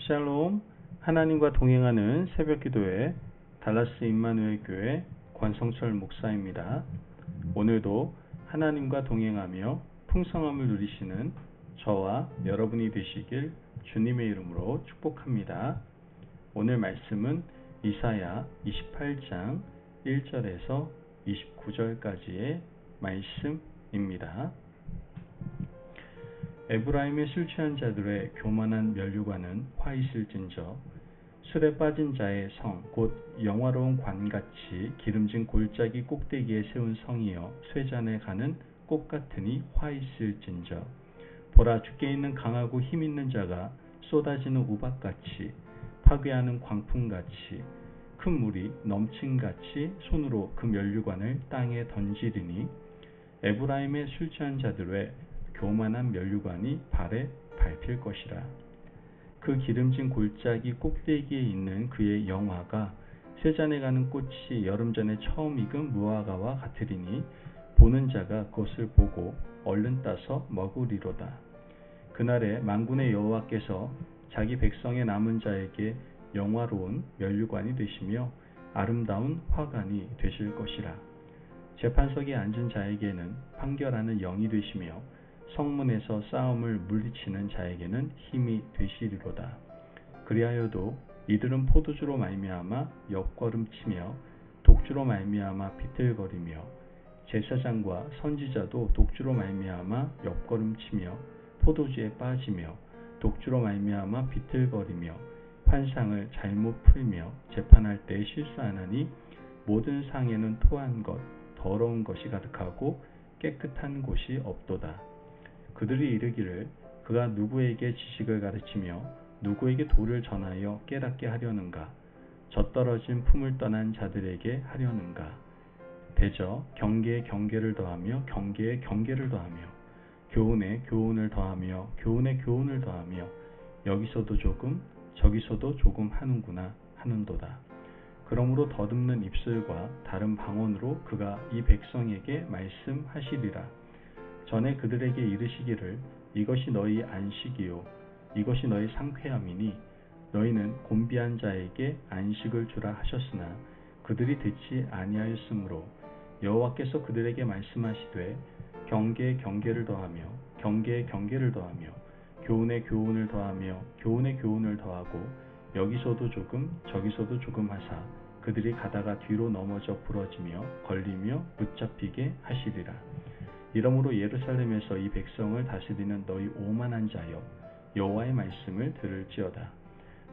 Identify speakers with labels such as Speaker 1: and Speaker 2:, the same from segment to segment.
Speaker 1: 샬롬, 하나님과 동행하는 새벽기도회 달라스 임마누엘 교회 권성철 목사입니다. 오늘도 하나님과 동행하며 풍성함을 누리시는 저와 여러분이 되시길 주님의 이름으로 축복합니다. 오늘 말씀은 이사야 28장 1절에서 29절까지의 말씀입니다. 에브라임의 술 취한 자들의 교만한 면류관은 화 있을진저 술에 빠진 자의 성 곧 영화로운 관같이 기름진 골짜기 꼭대기에 세운 성이여 쇠잔에 가는 꽃 같으니 화 있을진저 보라 주께 있는 강하고 힘 있는 자가 쏟아지는 우박같이 파괴하는 광풍같이 큰 물이 넘침같이 손으로 그 면류관을 땅에 던지리니 에브라임의 술 취한 자들의 교만한 면류관이 발에 밟힐 것이라. 그 기름진 골짜기 꼭대기에 있는 그의 영화가 쇠잔에 가는 꽃이 여름전에 처음 익은 무화과와 같으리니 보는 자가 그것을 보고 얼른 따서 먹으리로다. 그날에 만군의 여호와께서 자기 백성의 남은 자에게 영화로운 면류관이 되시며 아름다운 화관이 되실 것이라. 재판석에 앉은 자에게는 판결하는 영이 되시며 성문에서 싸움을 물리치는 자에게는 힘이 되시리로다. 그리하여도 이들은 포도주로 말미암아 옆걸음치며 독주로 말미암아 비틀거리며 제사장과 선지자도 독주로 말미암아 옆걸음치며 포도주에 빠지며 독주로 말미암아 비틀거리며 환상을 잘못 풀며 재판할 때 실수하나니 모든 상에는 토한 것 더러운 것이 가득하고 깨끗한 곳이 없도다. 그들이 이르기를 그가 누구에게 지식을 가르치며 누구에게 도를 전하여 깨닫게 하려는가? 젖떨어진 품을 떠난 자들에게 하려는가? 대저 경계에 경계를 더하며 경계에 경계를 더하며 교훈에 교훈을 더하며 교훈에 교훈을 더하며 여기서도 조금 저기서도 조금 하는구나 하는도다. 그러므로 더듬는 입술과 다른 방언으로 그가 이 백성에게 말씀하시리라. 전에 그들에게 이르시기를 이것이 너희 안식이요 이것이 너희 상쾌함이니 너희는 곤비한 자에게 안식을 주라 하셨으나 그들이 듣지 아니하였으므로 여호와께서 그들에게 말씀하시되 경계에 경계를 더하며 경계에 경계를 더하며 교훈에 교훈을 더하며 교훈에 교훈을 더하고 여기서도 조금 저기서도 조금 하사 그들이 가다가 뒤로 넘어져 부러지며 걸리며 붙잡히게 하시리라. 이러므로 예루살렘에서 이 백성을 다스리는 너희 오만한 자여 여호와의 말씀을 들을지어다.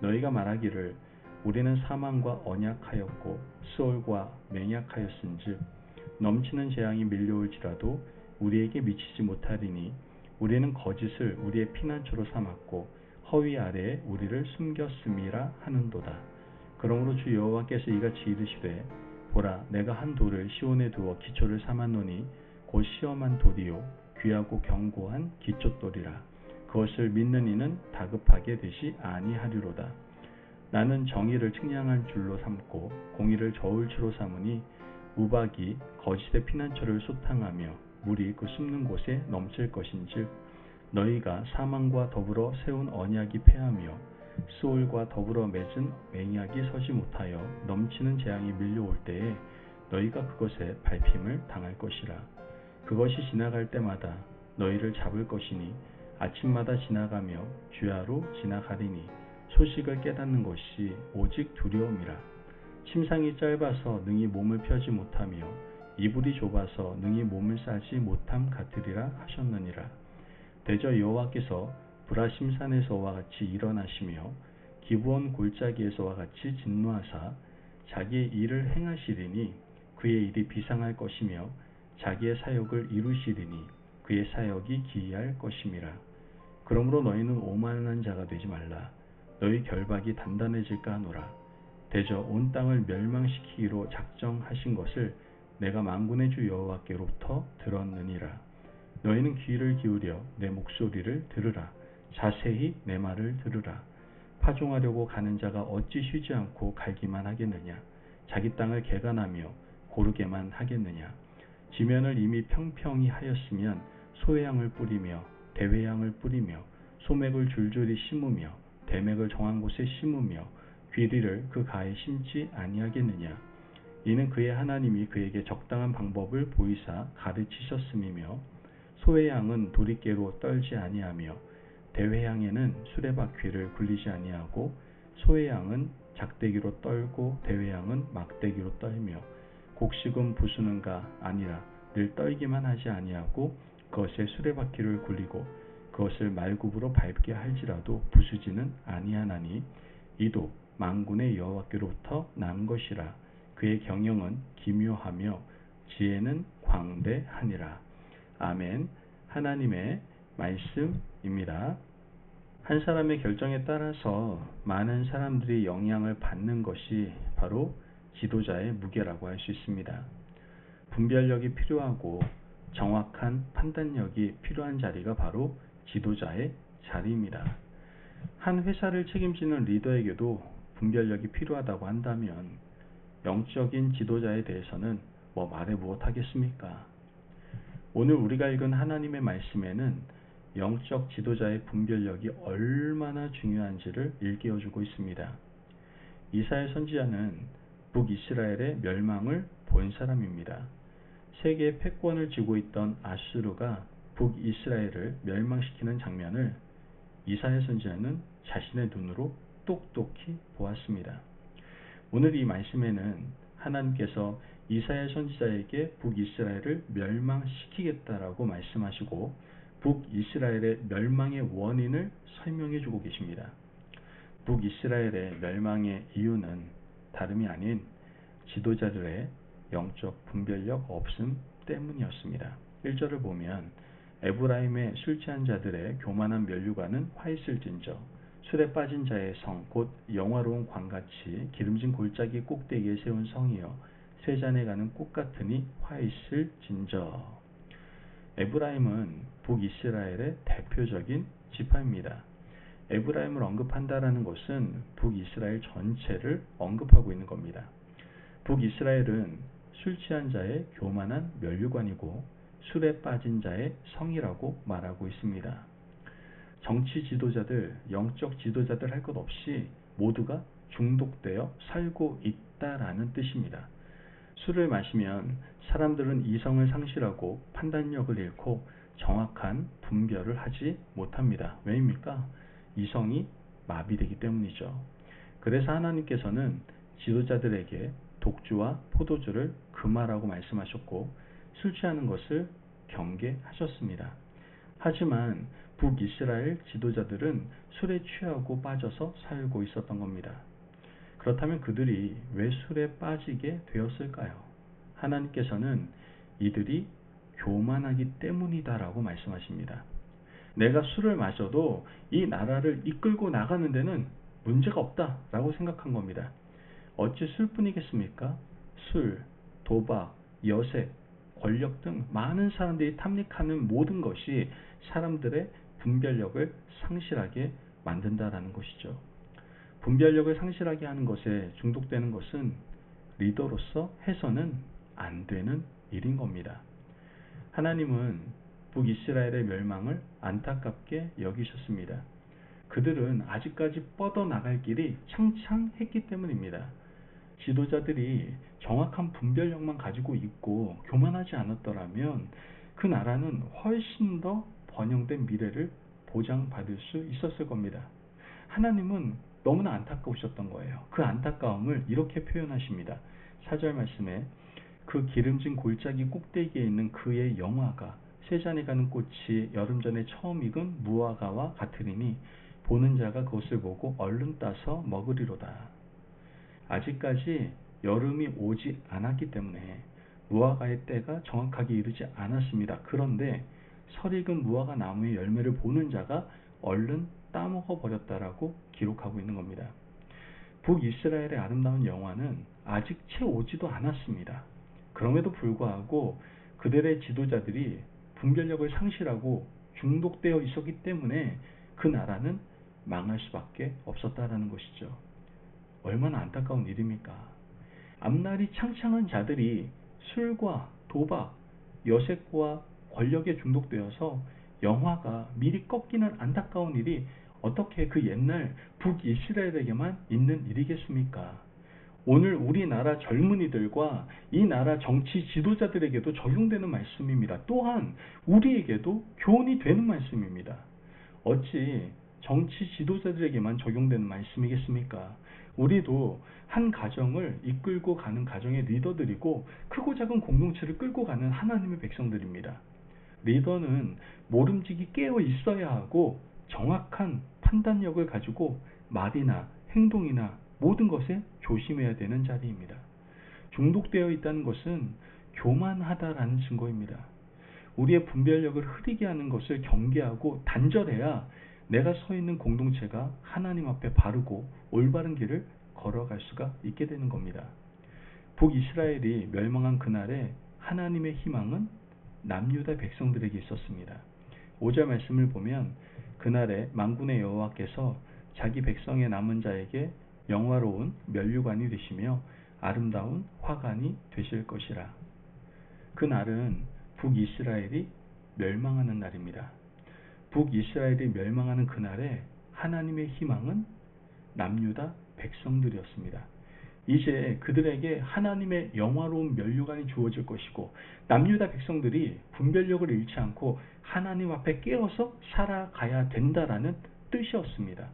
Speaker 1: 너희가 말하기를 우리는 사망과 언약하였고 수월과 맹약하였은즉 넘치는 재앙이 밀려올지라도 우리에게 미치지 못하리니 우리는 거짓을 우리의 피난처로 삼았고 허위 아래에 우리를 숨겼음이라 하는도다. 그러므로 주 여호와께서 이같이 이르시되 보라 내가 한 돌을 시온에 두어 기초를 삼았노니 곧 시험한 돌이요 귀하고 견고한 기초돌이라. 그것을 믿는 이는 다급하게 되지 아니하리로다. 나는 정의를 측량한 줄로 삼고 공의를 저울추로 삼으니 우박이 거짓의 피난처를 소탕하며 물이 그 숨는 곳에 넘칠 것인즉 너희가 사망과 더불어 세운 언약이 패하며 수올과 더불어 맺은 맹약이 서지 못하여 넘치는 재앙이 밀려올 때에 너희가 그것에 밟힘을 당할 것이라. 그것이 지나갈 때마다 너희를 잡을 것이니 아침마다 지나가며 주야로 지나가리니 소식을 깨닫는 것이 오직 두려움이라. 침상이 짧아서 능히 몸을 펴지 못하며 이불이 좁아서 능히 몸을 싸지 못함 같으리라 하셨느니라. 대저 여호와께서 브라심산에서와 같이 일어나시며 기브온 골짜기에서와 같이 진노하사 자기의 일을 행하시리니 그의 일이 비상할 것이며 자기의 사역을 이루시리니 그의 사역이 기이할 것임이라. 그러므로 너희는 오만한 자가 되지 말라. 너희 결박이 단단해질까 하노라. 대저 온 땅을 멸망시키기로 작정하신 것을 내가 만군의 주 여호와께로부터 들었느니라. 너희는 귀를 기울여 내 목소리를 들으라. 자세히 내 말을 들으라. 파종하려고 가는 자가 어찌 쉬지 않고 갈기만 하겠느냐. 자기 땅을 개간하며 고르게만 하겠느냐. 지면을 이미 평평히 하였으면 소회양을 뿌리며 대회양을 뿌리며 소맥을 줄줄이 심으며 대맥을 정한 곳에 심으며 귀리를 그 가에 심지 아니하겠느냐. 이는 그의 하나님이 그에게 적당한 방법을 보이사 가르치셨음이며, 소의 양은 도리깨로 떨지 아니하며 대회양에는 수레바퀴를 굴리지 아니하고, 소의 양은 작대기로 떨고 대회양은 막대기로 떨며, 곡식은 부수는가 아니라 늘 떨기만 하지 아니하고 그것에 수레바퀴를 굴리고 그것을 말굽으로 밟게 할지라도 부수지는 아니하나니, 이도 만군의 여호와께로부터 난 것이라. 그의 경영은 기묘하며 지혜는 광대하니라. 아멘. 하나님의 말씀입니다. 한 사람의 결정에 따라서 많은 사람들이 영향을 받는 것이 바로 지도자의 무게라고 할 수 있습니다. 분별력이 필요하고 정확한 판단력이 필요한 자리가 바로 지도자의 자리입니다. 한 회사를 책임지는 리더에게도 분별력이 필요하다고 한다면 영적인 지도자에 대해서는 뭐 말해 무엇하겠습니까? 오늘 우리가 읽은 하나님의 말씀에는 영적 지도자의 분별력이 얼마나 중요한지를 일깨워주고 있습니다. 이사야 선지자는 북이스라엘의 멸망을 본 사람입니다. 세계의 패권을 쥐고 있던 아수르가 북이스라엘을 멸망시키는 장면을 이사야 선지자는 자신의 눈으로 똑똑히 보았습니다. 오늘 이 말씀에는 하나님께서 이사야 선지자에게 북이스라엘을 멸망시키겠다라고 말씀하시고 북이스라엘의 멸망의 원인을 설명해 주고 계십니다. 북이스라엘의 멸망의 이유는 다름이 아닌 지도자들의 영적 분별력 없음 때문이었습니다. 1절을 보면 에브라임의 술 취한 자들의 교만한 면류관은 화 있을진저 술에 빠진 자의 성 곧 영화로운 광같이 기름진 골짜기 꼭대기에 세운 성이여 세잔에 가는 꽃 같으니 화 있을진저. 에브라임은 북이스라엘의 대표적인 지파입니다. 에브라임을 언급한다라는 것은 북이스라엘 전체를 언급하고 있는 겁니다. 북이스라엘은 술 취한 자의 교만한 면류관이고 술에 빠진 자의 성이라고 말하고 있습니다. 정치 지도자들, 영적 지도자들 할 것 없이 모두가 중독되어 살고 있다라는 뜻입니다. 술을 마시면 사람들은 이성을 상실하고 판단력을 잃고 정확한 분별을 하지 못합니다. 왜입니까? 이성이 마비되기 때문이죠. 그래서 하나님께서는 지도자들에게 독주와 포도주를 금하라고 말씀하셨고 술 취하는 것을 경계하셨습니다. 하지만 북이스라엘 지도자들은 술에 취하고 빠져서 살고 있었던 겁니다. 그렇다면 그들이 왜 술에 빠지게 되었을까요? 하나님께서는 이들이 교만하기 때문이다라고 말씀하십니다. 내가 술을 마셔도 이 나라를 이끌고 나가는 데는 문제가 없다라고 생각한 겁니다. 어찌 술뿐이겠습니까? 술, 도박, 여색, 권력 등 많은 사람들이 탐닉하는 모든 것이 사람들의 분별력을 상실하게 만든다라는 것이죠. 분별력을 상실하게 하는 것에 중독되는 것은 리더로서 해서는 안 되는 일인 겁니다. 하나님은 북이스라엘의 멸망을 안타깝게 여기셨습니다. 그들은 아직까지 뻗어나갈 길이 창창했기 때문입니다. 지도자들이 정확한 분별력만 가지고 있고 교만하지 않았더라면 그 나라는 훨씬 더 번영된 미래를 보장받을 수 있었을 겁니다. 하나님은 너무나 안타까우셨던 거예요. 그 안타까움을 이렇게 표현하십니다. 4절 말씀에 그 기름진 골짜기 꼭대기에 있는 그의 영화가 세잔에 가는 꽃이 여름 전에 처음 익은 무화과와 같으리니 보는 자가 그것을 보고 얼른 따서 먹으리로다. 아직까지 여름이 오지 않았기 때문에 무화과의 때가 정확하게 이르지 않았습니다. 그런데 설익은 무화과 나무의 열매를 보는 자가 얼른 따먹어 버렸다라고 기록하고 있는 겁니다. 북이스라엘의 아름다운 영화는 아직 채 오지도 않았습니다. 그럼에도 불구하고 그들의 지도자들이 분별력을 상실하고 중독되어 있었기 때문에 그 나라는 망할 수밖에 없었다라는 것이죠. 얼마나 안타까운 일입니까? 앞날이 창창한 자들이 술과 도박, 여색과 권력에 중독되어서 영화가 미리 꺾이는 안타까운 일이 어떻게 그 옛날 북이스라엘에게만 있는 일이겠습니까? 오늘 우리나라 젊은이들과 이 나라 정치 지도자들에게도 적용되는 말씀입니다. 또한 우리에게도 교훈이 되는 말씀입니다. 어찌 정치 지도자들에게만 적용되는 말씀이겠습니까? 우리도 한 가정을 이끌고 가는 가정의 리더들이고 크고 작은 공동체를 끌고 가는 하나님의 백성들입니다. 리더는 모름지기 깨어 있어야 하고 정확한 판단력을 가지고 말이나 행동이나 모든 것에 조심해야 되는 자리입니다. 중독되어 있다는 것은 교만하다라는 증거입니다. 우리의 분별력을 흐리게 하는 것을 경계하고 단절해야 내가 서 있는 공동체가 하나님 앞에 바르고 올바른 길을 걸어갈 수가 있게 되는 겁니다. 북이스라엘이 멸망한 그날에 하나님의 희망은 남유다 백성들에게 있었습니다. 5절 말씀을 보면 그날에 만군의 여호와께서 자기 백성의 남은 자에게 영화로운 면류관이 되시며 아름다운 화관이 되실 것이라. 그날은 북이스라엘이 멸망하는 날입니다. 북이스라엘이 멸망하는 그날에 하나님의 희망은 남유다 백성들이었습니다. 이제 그들에게 하나님의 영화로운 면류관이 주어질 것이고 남유다 백성들이 분별력을 잃지 않고 하나님 앞에 깨어서 살아가야 된다라는 뜻이었습니다.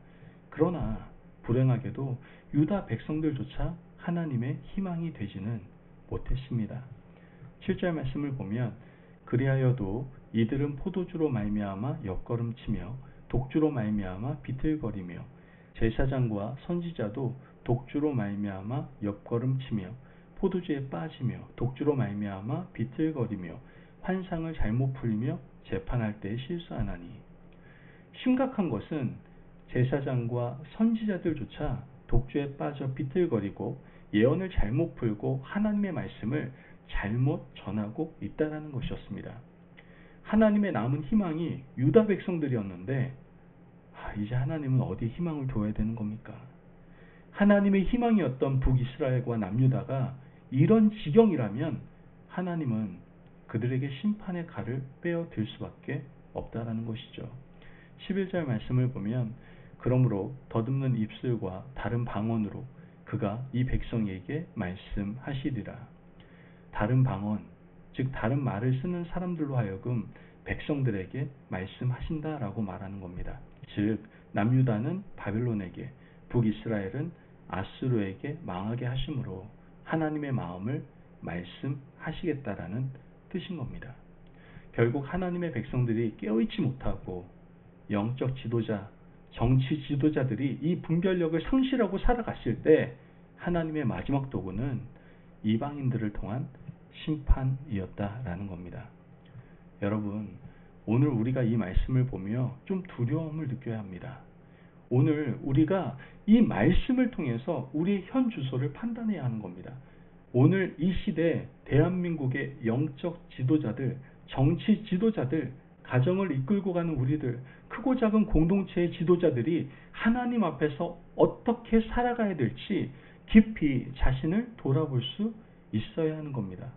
Speaker 1: 그러나 불행하게도 유다 백성들조차 하나님의 희망이 되지는 못했습니다. 7절 말씀을 보면 그리하여도 이들은 포도주로 말미암아 옆걸음치며 독주로 말미암아 비틀거리며 제사장과 선지자도 독주로 말미암아 옆걸음치며 포도주에 빠지며 독주로 말미암아 비틀거리며 환상을 잘못 풀며 재판할 때 실수하나니. 심각한 것은 제사장과 선지자들조차 독주에 빠져 비틀거리고 예언을 잘못 풀고 하나님의 말씀을 잘못 전하고 있다는 것이었습니다. 하나님의 남은 희망이 유다 백성들이었는데 이제 하나님은 어디에 희망을 둬야 되는 겁니까? 하나님의 희망이었던 북이스라엘과 남유다가 이런 지경이라면 하나님은 그들에게 심판의 칼을 빼어들 수밖에 없다라는 것이죠. 11절 말씀을 보면 그러므로 더듬는 입술과 다른 방언으로 그가 이 백성에게 말씀하시리라. 다른 방언, 즉 다른 말을 쓰는 사람들로 하여금 백성들에게 말씀하신다라고 말하는 겁니다. 즉 남유다는 바벨론에게, 북이스라엘은 아수르에게 망하게 하심으로 하나님의 마음을 말씀하시겠다라는 뜻인 겁니다. 결국 하나님의 백성들이 깨어있지 못하고 영적 지도자, 정치 지도자들이 이 분별력을 상실하고 살아갔을 때 하나님의 마지막 도구는 이방인들을 통한 심판이었다라는 겁니다. 여러분, 오늘 우리가 이 말씀을 보며 좀 두려움을 느껴야 합니다. 오늘 우리가 이 말씀을 통해서 우리의 현 주소를 판단해야 하는 겁니다. 오늘 이 시대 대한민국의 영적 지도자들, 정치 지도자들, 가정을 이끌고 가는 우리들, 크고 작은 공동체의 지도자들이 하나님 앞에서 어떻게 살아가야 될지 깊이 자신을 돌아볼 수 있어야 하는 겁니다.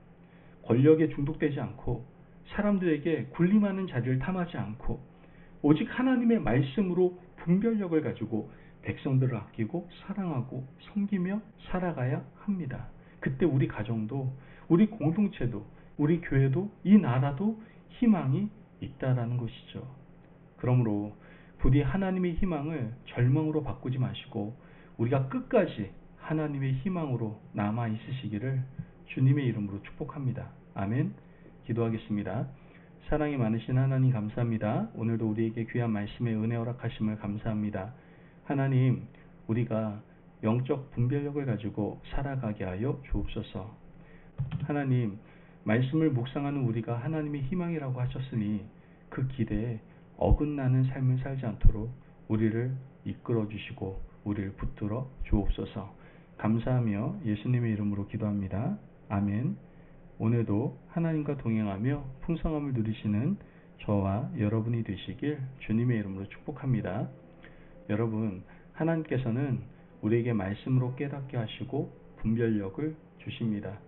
Speaker 1: 권력에 중독되지 않고 사람들에게 군림하는 자리를 탐하지 않고 오직 하나님의 말씀으로 분별력을 가지고 백성들을 아끼고 사랑하고 섬기며 살아가야 합니다. 그때 우리 가정도, 우리 공동체도, 우리 교회도, 이 나라도 희망이 있다라는 것이죠. 그러므로 부디 하나님의 희망을 절망으로 바꾸지 마시고 우리가 끝까지 하나님의 희망으로 남아 있으시기를 주님의 이름으로 축복합니다. 아멘. 기도하겠습니다. 사랑이 많으신 하나님 감사합니다. 오늘도 우리에게 귀한 말씀의 은혜 허락하심을 감사합니다. 하나님, 우리가 영적 분별력을 가지고 살아가게 하여 주옵소서. 하나님, 말씀을 묵상하는 우리가 하나님의 희망이라고 하셨으니 그 길에 어긋나는 삶을 살지 않도록 우리를 이끌어 주시고 우리를 붙들어 주옵소서. 감사하며 예수님의 이름으로 기도합니다. 아멘. 오늘도 하나님과 동행하며 풍성함을 누리시는 저와 여러분이 되시길 주님의 이름으로 축복합니다. 여러분, 하나님께서는 우리에게 말씀으로 깨닫게 하시고 분별력을 주십니다.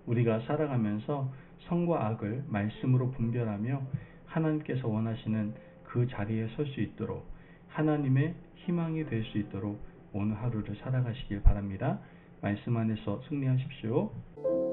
Speaker 1: 우리가 살아가면서 선과 악을 말씀으로 분별하며 하나님께서 원하시는 그 자리에 설 수 있도록 하나님의 희망이 될 수 있도록 오늘 하루를 살아가시길 바랍니다. 말씀 안에서 승리하십시오.